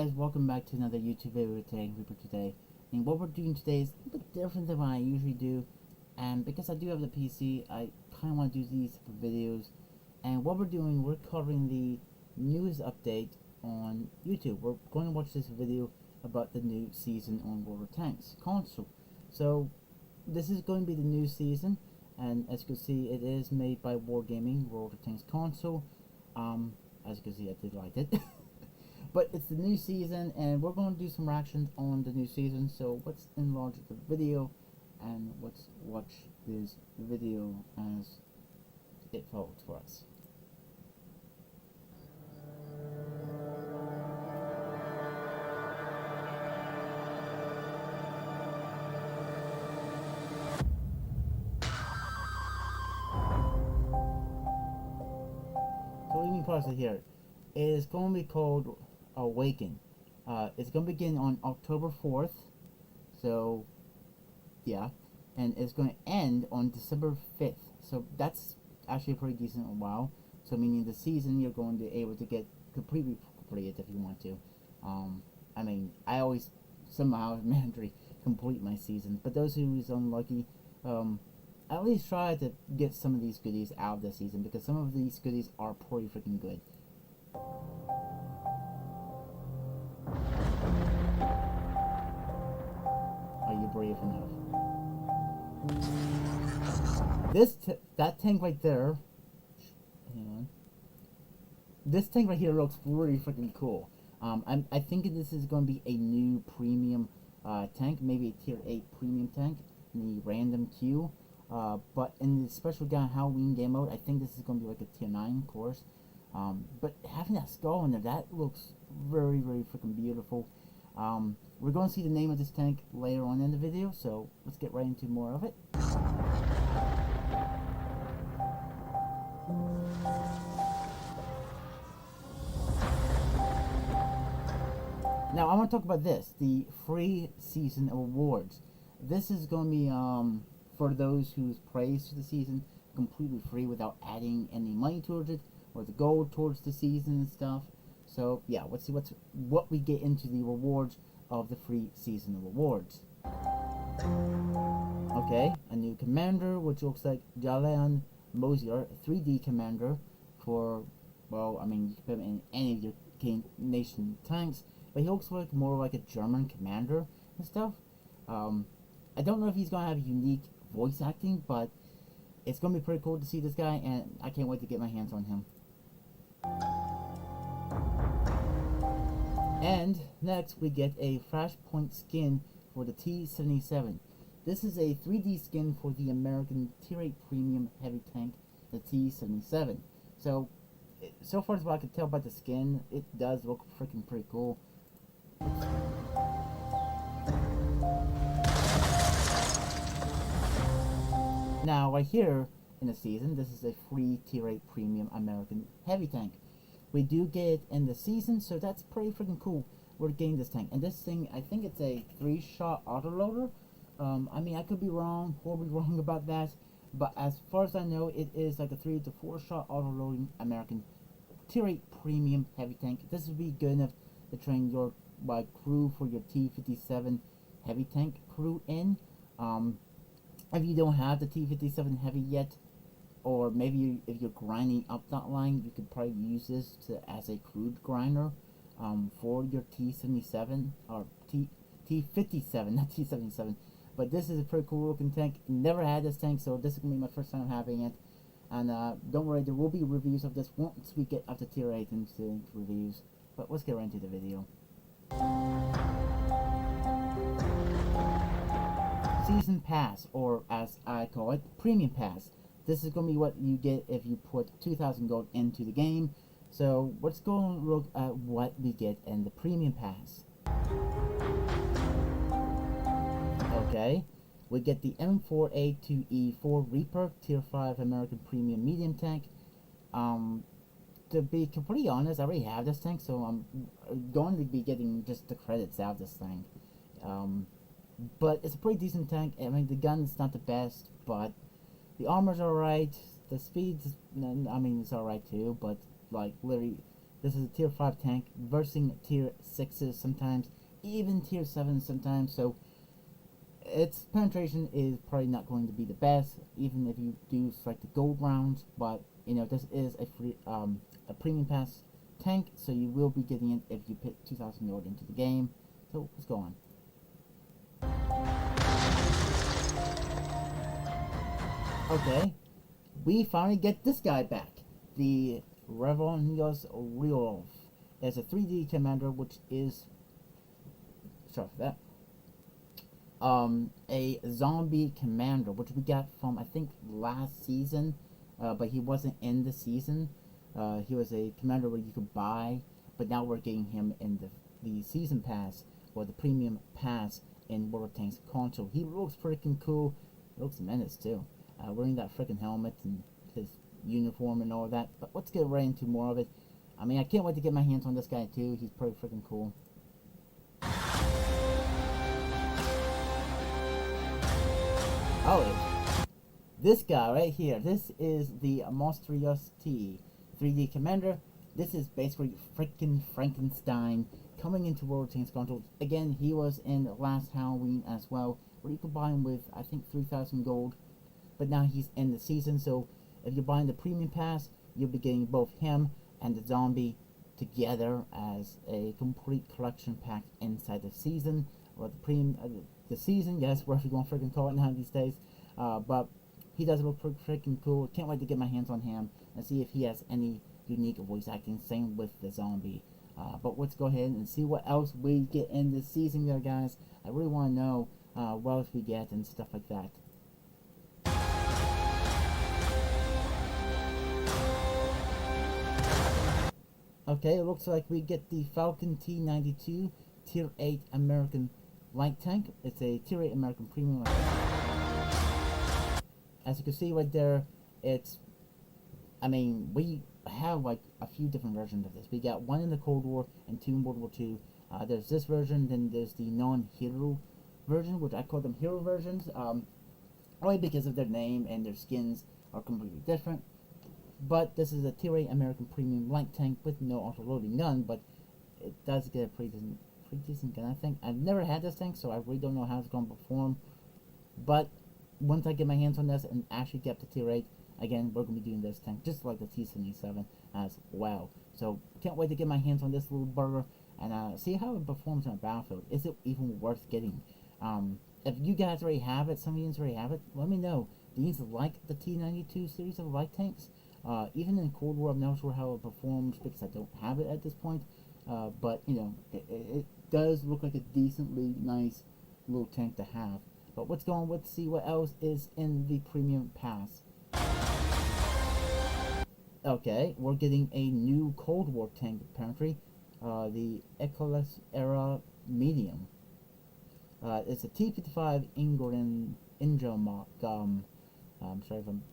guys, welcome back to another YouTube video for today. And what we're doing today is a bit different than what I usually do. And because I do have the PC, I kind of want to do these videos. And what we're doing, we're covering the news update on YouTube. We're going to watch this video about the new season on World of Tanks console. So this is going to be the new season, and as you can see, it is made by Wargaming World of Tanks console. As you can see, I did like it. But it's the new season, and we're going to do some reactions on the new season. So let's enlarge the video, and let's watch this video as it follows for us. So let me pause it here. It is going to be called Awaken. It's going to begin on October 4th, so yeah, and it's going to end on December 5th, so that's actually a pretty decent while. So meaning the season you're going to be able to get completely completed if you want to. I mean, I always somehow mandatory complete my season, but those who is unlucky, at least try to get some of these goodies out of the season, because some of these goodies are pretty freaking good. Are you brave enough? That tank right there. Hang on. This tank right here looks really freaking cool. I think this is going to be a new premium tank, maybe a tier 8 premium tank in the random queue. But in the special guy Halloween game mode, I think this is going to be like a tier 9 course. But having that skull in there, that looks very, very freaking beautiful. We're going to see the name of this tank later on in the video, so let's get right into more of it. Now I want to talk about this, the free season awards. This is going to be for those who's praised to the season, completely free without adding any money towards it or the gold towards the season and stuff. So yeah, let's see what we get into the rewards of the free season awards. Okay, a new commander, which looks like Jalen Mosier, 3D commander for, well, I mean, you can put him in any of your King Nation tanks, but he looks like more like a German commander and stuff. I don't know if he's going to have unique voice acting, but it's going to be pretty cool to see this guy, and I can't wait to get my hands on him. And next we get a Flashpoint skin for the T-77. This is a 3D skin for the American Tier 8 Premium Heavy Tank, the T-77. So far as what I can tell about the skin, it does look freaking pretty cool. Now right here in the season, this is a free Tier 8 Premium American Heavy Tank. We do get it in the season, so that's pretty freaking cool. We're getting this tank, and this thing, I think it's a 3-shot autoloader. I mean, I could be wrong, horribly wrong about that, but as far as I know, it is like a 3 to 4-shot autoloading American Tier 8 Premium Heavy Tank. This would be good enough to train your crew for your T-57 Heavy Tank crew in. If you don't have the T-57 Heavy yet, or maybe if you're grinding up that line, you could probably use this as a crude grinder for your T-77 or T-57, not T-77. But this is a pretty cool looking tank. Never had this tank, so this is gonna be my first time having it. And don't worry, there will be reviews of this once we get up to tier 8 into reviews. But let's get right into the video. Season Pass, or as I call it, Premium Pass. This is going to be what you get if you put 2,000 gold into the game. So let's go and look at what we get in the Premium Pass. Okay, we get the M4A2E4 Reaper Tier 5 American Premium Medium Tank. To be completely honest, I already have this tank, so I'm going to be getting just the credits out of this thing. But it's a pretty decent tank. I mean, the gun's not the best, but the armor's alright. The speed, I mean, it's alright too, but like literally This is a tier 5 tank, versing tier 6s sometimes, even tier 7s sometimes, so its penetration is probably not going to be the best, even if you do select the gold rounds, but you know, this is a free, a premium pass tank, so you will be getting it if you put 2,000 gold into the game. So let's go on. Okay, we finally get this guy back. The Revonios Riolf is a 3D commander, which is, sorry for that, a zombie commander, which we got from, I think, last season, but he wasn't in the season. He was a commander where you could buy, but now we're getting him in the season pass, or the premium pass in World of Tanks console. He looks freaking cool. He looks menace too, wearing that freaking helmet and his uniform and all that. But let's get right into more of it. I mean, I can't wait to get my hands on this guy too. He's pretty freaking cool. Oh, this guy right here. This is the Monstrous T 3D Commander. This is basically freaking Frankenstein coming into World of Tanks console. Again, he was in last Halloween as well, where you could buy him with, I think, 3,000 gold. But now he's in the season, so if you're buying the premium pass, you'll be getting both him and the zombie together as a complete collection pack inside the season, or the season, yes, whatever you want to freaking call it now these days. But he does look freaking cool. Can't wait to get my hands on him and see if he has any unique voice acting. Same with the zombie. But let's go ahead and see what else we get in this season there, guys. I really want to know what else we get and stuff like that. Okay, it looks like we get the Falcon T92 Tier 8 American Light Tank. It's a Tier 8 American Premium Light Tank. As you can see right there, it's, I mean, we have like a few different versions of this. We got one in the Cold War and two in World War II. There's this version, then there's the non-hero version, which I call them hero versions, only because of their name and their skins are completely different. But this is a Tier 8 American Premium Light Tank with no auto-loading gun, but it does get a pretty decent gun, I think. I've never had this tank, so I really don't know how it's going to perform. But once I get my hands on this and actually get to Tier 8, again, we're going to be doing this tank just like the T-77 as well. So, can't wait to get my hands on this little burger and see how it performs on a battlefield. Is it even worth getting? If you guys already have it, some of you already have it, let me know. Do you like the T-92 series of light tanks? Even in Cold War, I'm not sure how it performs because I don't have it at this point. But, you know, it does look like a decently nice little tank to have. But let's go on, let's see what else is in the Premium Pass. Okay, we're getting a new Cold War tank, apparently. The Ecolas Era Medium. It's a T-55 Ingelmark. I'm sorry if I'm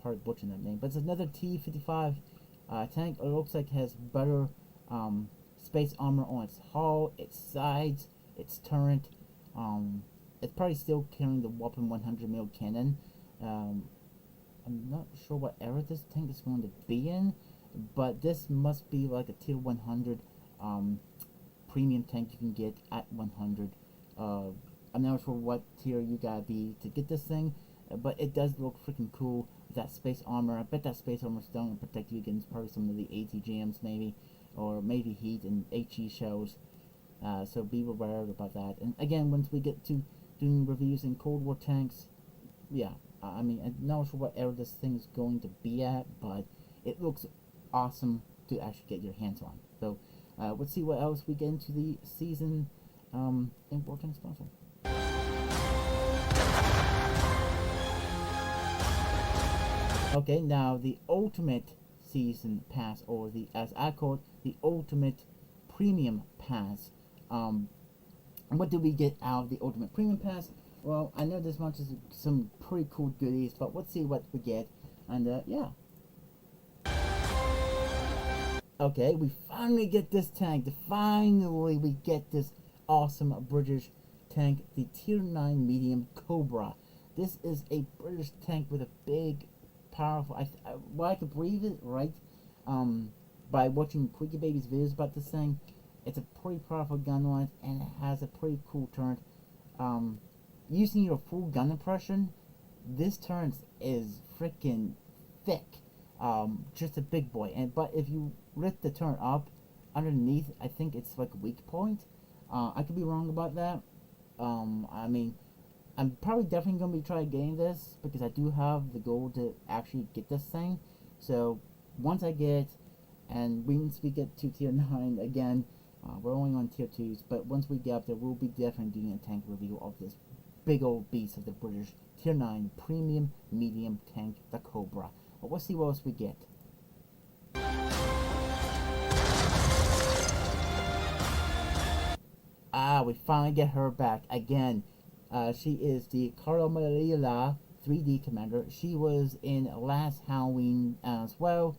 probably butchering that name, but it's another T-55 tank. It looks like it has better space armor on its hull, its sides, its turret. It's probably still carrying the Weapon 100mm cannon. I'm not sure what era this tank is going to be in, but this must be like a tier 100 premium tank you can get at 100. I'm not sure what tier you gotta be to get this thing, but it does look freaking cool with that space armor. I bet that space armor is still going to protect you against probably some of the ATGMs maybe, or maybe heat and HE shells. So be aware about that. And again, once we get to doing reviews in Cold War tanks, yeah, I mean, I'm not sure what era this thing is going to be at, but it looks awesome to actually get your hands on. So let's see what else we get into the season in World Tanks console. Okay, now the Ultimate Season Pass, or the, as I call it, the Ultimate Premium Pass. What do we get out of the Ultimate Premium Pass? Well, I know this much is some pretty cool goodies, but let's see what we get. And yeah. Okay, we finally get this tank. Finally, we get this awesome British tank, the Tier 9 Medium Cobra. This is a British tank with a big, powerful, well, I could believe it, right? by watching Quickie Baby's videos about this thing, it's a pretty powerful gun on it, and it has a pretty cool turret. Using your full gun impression, this turret is freaking thick. Just a big boy. But if you lift the turret up, underneath, I think it's like a weak point. I could be wrong about that. I mean, I'm probably definitely going to be trying getting this, because I do have the goal to actually get this thing. So, once I get, and once we get to tier 9 again, we're only on tier 2s, but once we get up there, we'll be definitely doing a tank review of this big old beast of the British tier 9 premium medium tank, the Cobra. But we'll see what else we get. We finally get her back again. She is the Caramelilla 3D Commander. She was in last Halloween as well.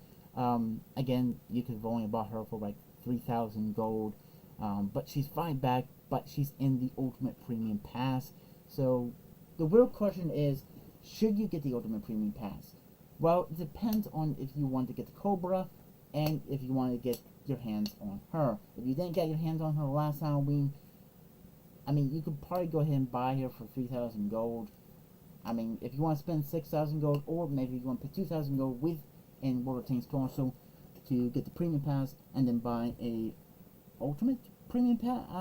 Again, you could have only bought her for like 3,000 gold. But she's finally back, but she's in the Ultimate Premium Pass. So, the real question is, should you get the Ultimate Premium Pass? Well, it depends on if you want to get the Cobra, and if you want to get your hands on her. If you didn't get your hands on her last Halloween, I mean, you could probably go ahead and buy her for 3,000 gold. I mean, if you want to spend 6,000 gold, or maybe you want to put 2,000 gold with in World of Tanks Torso to get the Premium Pass, and then buy a Ultimate Premium Pass,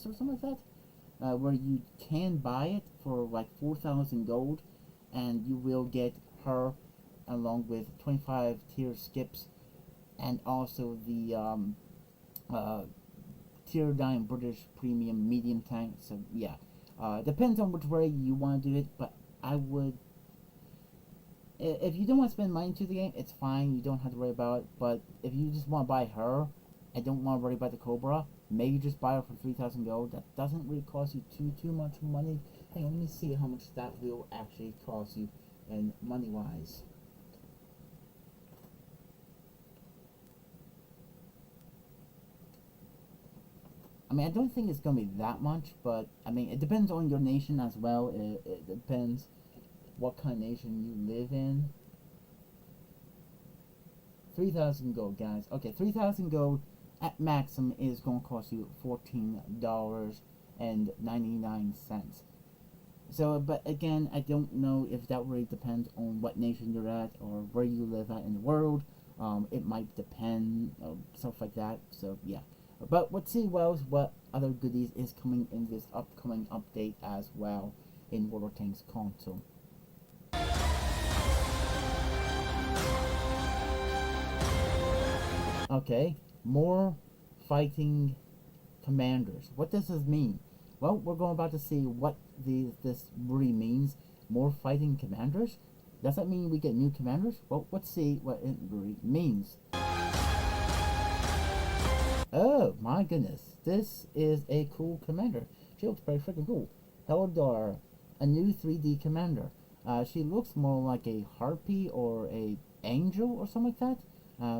or something like that, where you can buy it for like 4,000 gold, and you will get her along with 25 tier skips, and also the tier 9 British premium medium tank. So yeah, depends on which way you want to do it, but I would, if you don't want to spend money into the game, it's fine, you don't have to worry about it. But if you just want to buy her and don't want to worry about the Cobra, maybe just buy her for 3,000 gold. That doesn't really cost you too much money. Hang on, let me see how much that will actually cost you in money wise. I mean, I don't think it's going to be that much, but I mean, it depends on your nation as well. It depends what kind of nation you live in. 3,000 gold, guys. Okay, 3,000 gold at maximum is going to cost you $14.99. So, but again, I don't know if that really depends on what nation you're at or where you live at in the world. It might depend, stuff like that. So, yeah. But let's see what other goodies is coming in this upcoming update as well in World of Tanks console. Okay, more fighting commanders. What does this mean? Well, we're going about to see what this really means. More fighting commanders? Does that mean we get new commanders? Well, let's see what it really means. Oh my goodness, this is a cool commander. She looks pretty freaking cool. Heldar, a new 3D commander. She looks more like a harpy or a angel or something like that.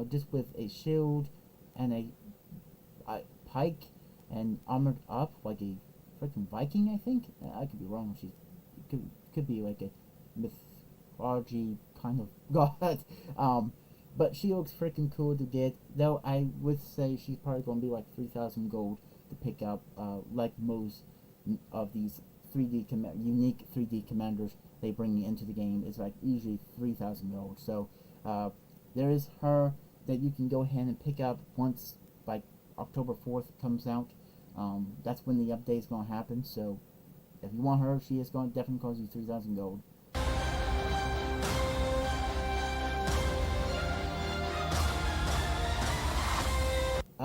Just with a shield and a pike and armored up like a freaking Viking, I think. I could be wrong. She could be like a mythology kind of god. But she looks freaking cool to get, though I would say she's probably going to be like 3,000 gold to pick up, like most of these unique 3D commanders they bring into the game. Is like usually 3,000 gold. So there is her that you can go ahead and pick up once like October 4th comes out. That's when the update is going to happen. So if you want her, she is going to definitely cost you 3,000 gold.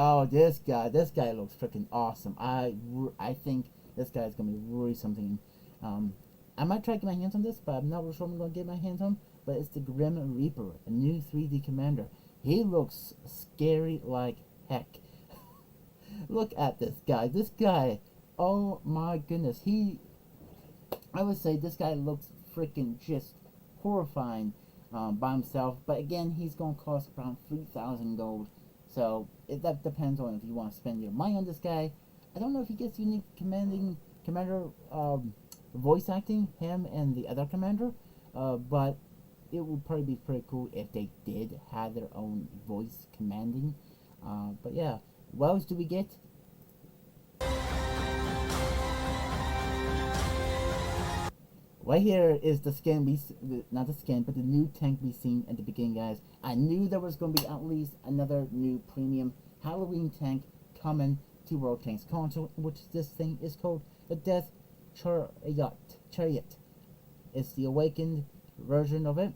Oh, this guy looks freaking awesome. I think this guy is going to be really something. I might try to get my hands on this, but I'm not really sure I'm going to get my hands on. But it's the Grim Reaper, a new 3D commander. He looks scary like heck. Look at this guy. This guy, oh my goodness. I would say this guy looks freaking just horrifying by himself. But again, he's going to cost around 3,000 gold. So, that depends on if you want to spend your money on this guy. I don't know if he gets unique commander voice acting, him and the other commander. But it would probably be pretty cool if they did have their own voice commanding. But yeah, what else do we get? Right here is the skin not the skin, but the new tank we seen at the beginning, guys. I knew there was going to be at least another new premium Halloween tank coming to World Tanks console, which this thing is called the Death Chariot. It's the awakened version of it.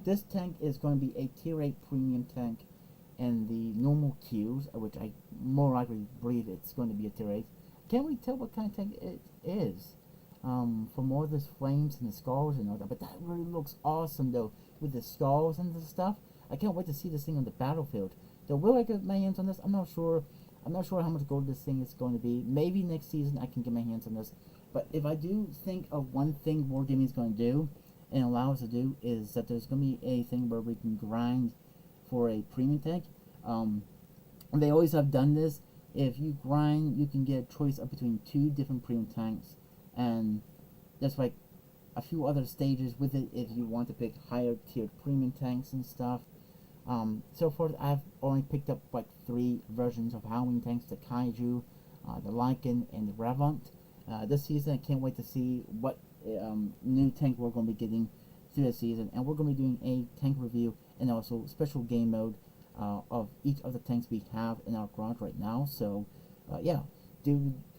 This tank is going to be a tier 8 premium tank in the normal queues, which I more likely believe it's going to be a tier 8. Can't really tell what kind of tank it is. From all this flames and the skulls and all that, but that really looks awesome though, with the skulls and the stuff. I can't wait to see this thing on the battlefield. So will I get my hands on this? I'm not sure. I'm not sure how much gold this thing is going to be. Maybe next season I can get my hands on this. But if I do think of one thing Wargaming is going to do and allow us to do, is that there's going to be a thing where we can grind for a premium tank. They always have done this. If you grind, you can get a choice of between 2 different premium tanks. And there's like a few other stages with it if you want to pick higher tiered premium tanks and stuff. So far I've only picked up like 3 versions of Halloween tanks: the Kaiju, the Lycan, and the Revant. This season I can't wait to see what new tank we're going to be getting through the season, and we're going to be doing a tank review and also special game mode of each of the tanks we have in our garage right now. So yeah,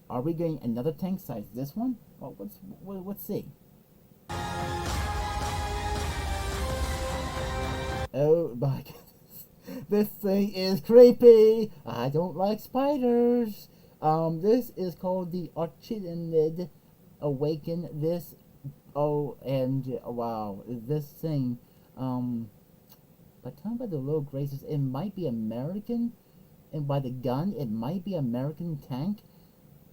are we getting another tank size this one? Well, let's see. Oh my goodness. This thing is creepy. I don't like spiders. This is called the Austrian Awaken. This, OMG, wow, this thing, by talking about the little graces, it might be American, and by the gun, it might be American tank.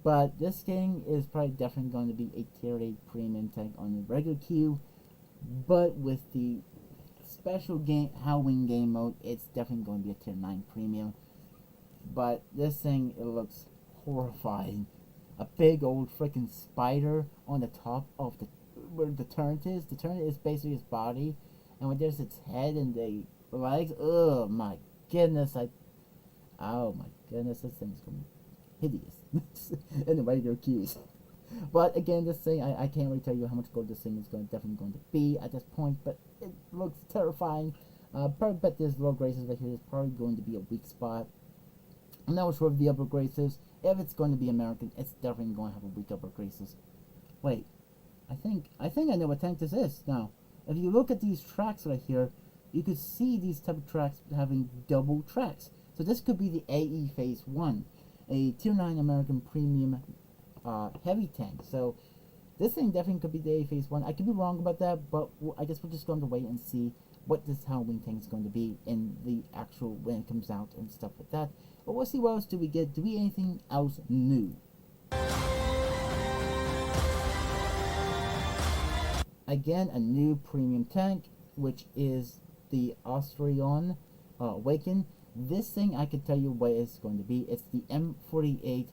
But this thing is probably definitely going to be a tier 8 premium tank on the regular queue. But with the special game Halloween game mode, it's definitely going to be a tier 9 premium. But this thing, it looks horrifying. A big old freaking spider on the top of where the turret is. The turret is basically its body, and when there's its head and the legs, oh my goodness, oh my goodness, this thing's going to be hideous in the regular queues. But again, this thing, I can't really tell you how much gold this thing is definitely going to be at this point, but it looks terrifying. Probably bet this low graces right here is probably going to be a weak spot. I'm not sure of the upper graces. If it's going to be American, it's definitely going to have a weak upper graces. Wait, I think I know what tank this is now. If you look at these tracks right here, you could see these type of tracks having double tracks. So this could be the AE Phase 1, a Tier 9 American Premium heavy tank. So this thing definitely could be the AE Phase 1. I could be wrong about that, but I guess we're just going to wait and see what this Halloween tank is going to be in the actual, when it comes out and stuff like that. But we'll see what else do we get. Do we anything else new? Again, a new premium tank, which is the Austrian Awaken. This thing, I can tell you what it's going to be. It's the M48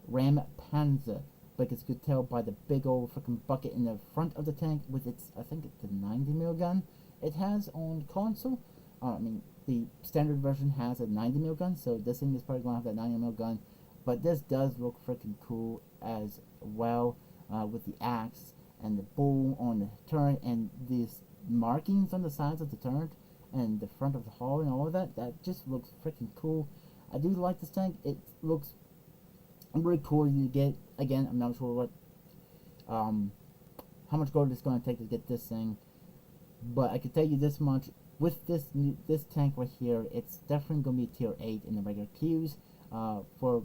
Ram Panzer. Like you could tell by the big old freaking bucket in the front of the tank with its, I think it's the 90mm gun it has on console. I mean, the standard version has a 90mm gun, so this thing is probably going to have that 90mm gun. But this does look freaking cool as well, with the axe and the bull on the turret and these markings on the sides of the turret and the front of the hull and all of that. That just looks freaking cool. I do like this tank. It looks really cool to get. Again, I'm not sure what how much gold it's going to take to get this thing, but I can tell you this much: with this tank right here, it's definitely going to be tier 8 in the regular queues. For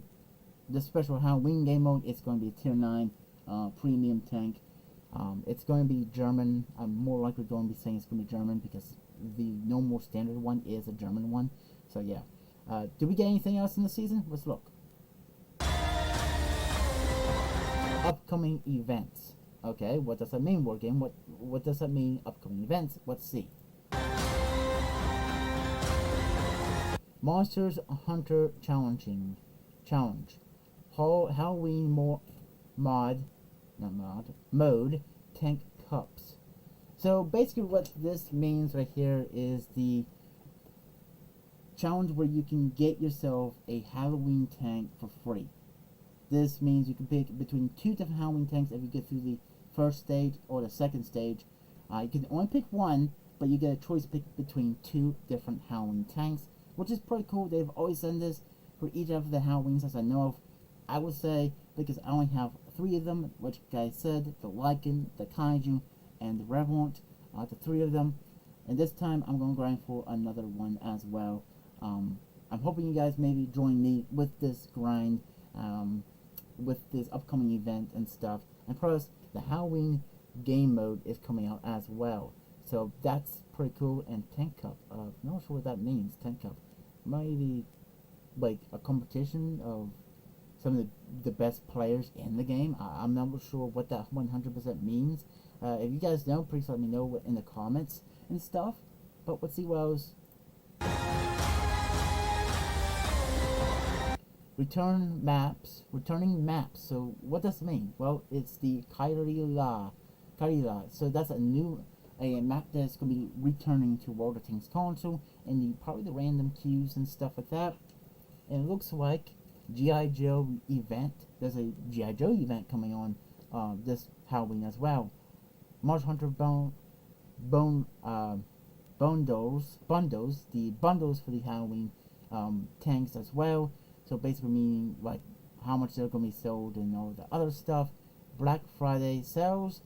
the special Halloween game mode, it's going to be a tier 9 premium tank. It's going to be German. I'm more likely going to be saying it's going to be German because the normal standard one is a German one. So yeah. Do we get anything else in the season? Let's look. Upcoming events. Okay, what does that mean, War Game? What does that mean, upcoming events? Let's see. Monsters Hunter Challenge. Halloween mode, tank cups. So basically what this means right here is the challenge where you can get yourself a Halloween tank for free. This means you can pick between 2 different Halloween tanks if you get through the first stage or the second stage. You can only pick one, but you get a choice to pick between 2 different Halloween tanks, which is pretty cool. They've always done this for each of the Halloweens as I know of. I would say, because I only have 3 of them, which I said, the Lycan, the Kaiju, and the Revenant, the 3 of them. And this time I'm going to grind for another one as well. I'm hoping you guys maybe join me with this grind, with this upcoming event and stuff. And plus, the Halloween game mode is coming out as well. So that's pretty cool. And Tank Cup, not sure what that means, Tank Cup. Maybe like a competition of some of the best players in the game. I'm not sure what that 100% means. If you guys know, please let me know in the comments and stuff. But let's see what else. Returning maps. So what does it mean? Well, it's the Chariot. So that's a map that's going to be returning to World of Tanks console, and probably the random queues and stuff like that. And it looks like G.I. Joe event. There's a G.I. Joe event coming on this Halloween as well. Mars Hunter bundles, the bundles for the Halloween tanks as well. So basically meaning like how much they're going to be sold and all the other stuff. Black Friday sales,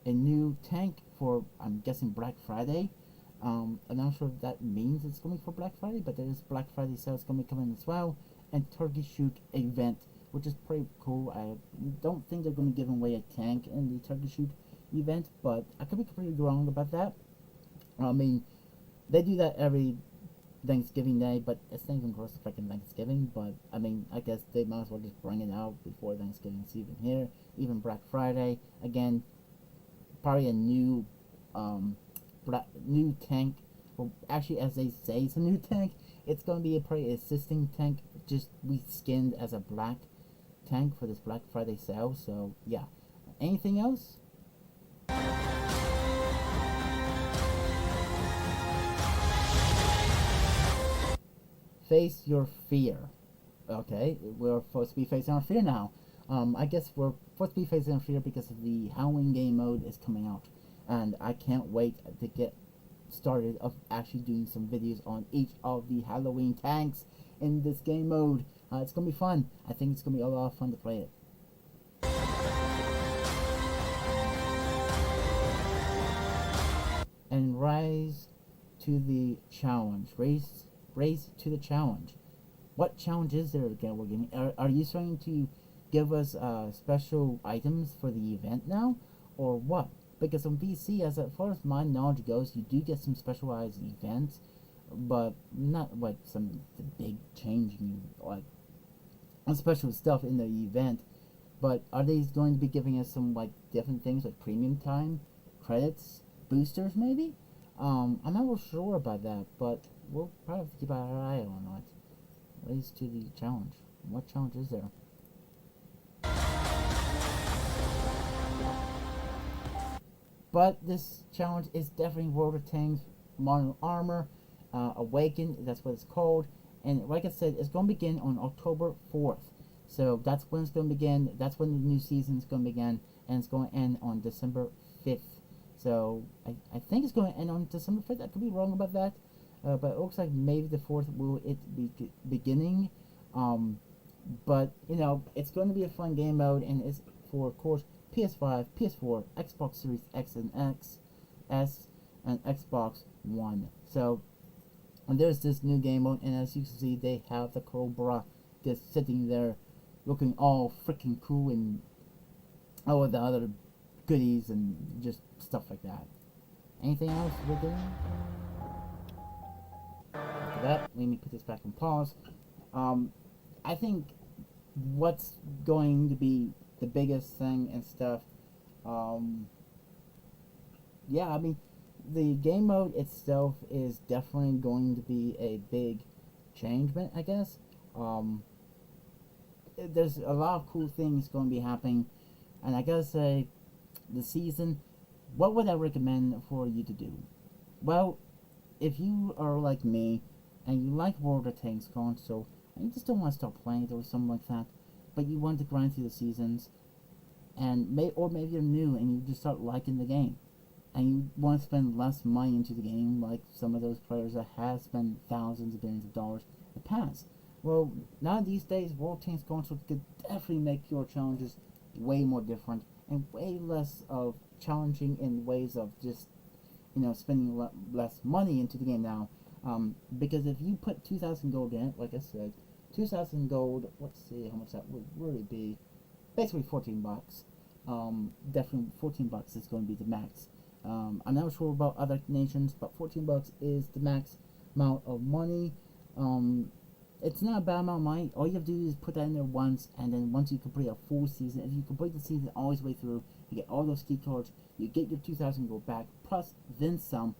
a new tank for, I'm guessing, Black Friday. I'm not sure if that means it's going to be for Black Friday, but there is Black Friday sales going to be coming as well. And Turkey Shoot event, which is pretty cool. I don't think they're going to be giving away a tank in the Turkey Shoot event, but I could be completely wrong about that. I mean, they do that every Thanksgiving Day, but it's not even close to freaking Thanksgiving. But I mean, I guess they might as well just bring it out before Thanksgiving is even here. Even Black Friday, again, probably a new tank. Well, actually, as they say, it's a new tank. It's going to be a pretty existing tank, just reskinned as a black tank for this Black Friday sale. So yeah, anything else? Face your fear. Okay, we're supposed to be facing our fear now. I guess we're supposed to be facing our fear because of the Halloween game mode is coming out, and I can't wait to get started of actually doing some videos on each of the Halloween tanks in this game mode. It's gonna be fun. I think it's gonna be a lot of fun to play it. And rise to the challenge. Race to the challenge. What challenge is there again? We're getting. Are you starting to give us special items for the event now, or what? Because on VC, as far as my knowledge goes, you do get some specialized events, but not like some big changing like special stuff in the event. But are they going to be giving us some like different things like premium time, credits, boosters maybe? I'm not real sure about that, but we'll probably have to keep our eye on it. Race to the challenge. What challenge is there? But this challenge is definitely World of Tanks Modern Armor Awaken. That's what it's called. And like I said, it's going to begin on October 4th. So that's when it's going to begin. That's when the new season is going to begin. And it's going to end on December 5th. So I think it's going to end on December 5th. I could be wrong about that. But it looks like maybe the 4th will it be beginning. But, you know, it's going to be a fun game mode. And it's for, of course, PS5, PS4, Xbox Series X and X, S, and Xbox One. So, and there's this new game mode, and as you can see, they have the Cobra just sitting there, looking all freaking cool, and all of the other goodies and just stuff like that. Anything else we're doing? After that, let me put this back on pause. I think what's going to be the biggest thing and stuff, yeah, I mean, the game mode itself is definitely going to be a big changement, I guess. There's a lot of cool things going to be happening, and I gotta say, the season what would I recommend for you to do? Well, if you are like me and you like World of Tanks console and you just don't want to stop playing it or something like that, but you want to grind through the seasons, and or maybe you're new and you just start liking the game and you want to spend less money into the game, like some of those players that have spent thousands of billions of dollars in the past. Well, now these days, World Tanks console could definitely make your challenges way more different and way less of challenging in ways of just spending less money into the game now. Because if you put 2,000 gold in it, like I said, 2,000 gold. Let's see how much that would really be. Basically 14 bucks. Definitely 14 bucks is going to be the max. I'm not sure about other nations, but 14 bucks is the max amount of money. It's not a bad amount of money. All you have to do is put that in there once, and then once you complete a full season, if you complete the season all the way through, you get all those key cards, you get your 2,000 gold back, plus then some.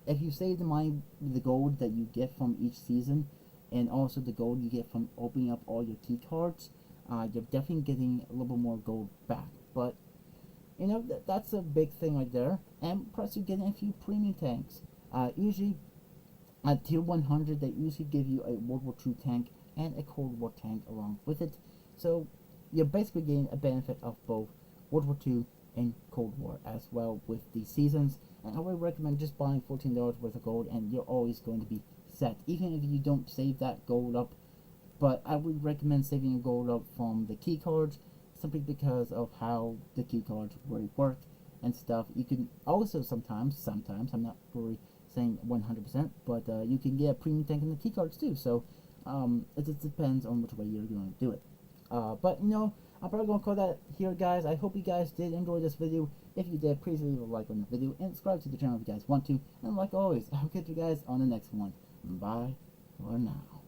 If you save the money, the gold that you get from each season, and also the gold you get from opening up all your key cards, you're definitely getting a little bit more gold back. But that's a big thing right there. And plus you're getting a few premium tanks. Usually at tier 100 they usually give you a World War II tank and a Cold War tank along with it. So you're basically getting a benefit of both World War II and Cold War as well with the seasons. And I would recommend just buying $14 worth of gold and you're always going to be set, even if you don't save that gold up. But I would recommend saving your gold up from the key cards, simply because of how the key cards really work and stuff. You can also sometimes, I'm not really saying 100%, but you can get a premium tank in the key cards too. So it just depends on which way you're going to do it. But I'm probably going to call that here, guys. I hope you guys did enjoy this video. If you did, please leave a like on the video and subscribe to the channel if you guys want to. And like always, I'll catch you guys on the next one. Bye for now.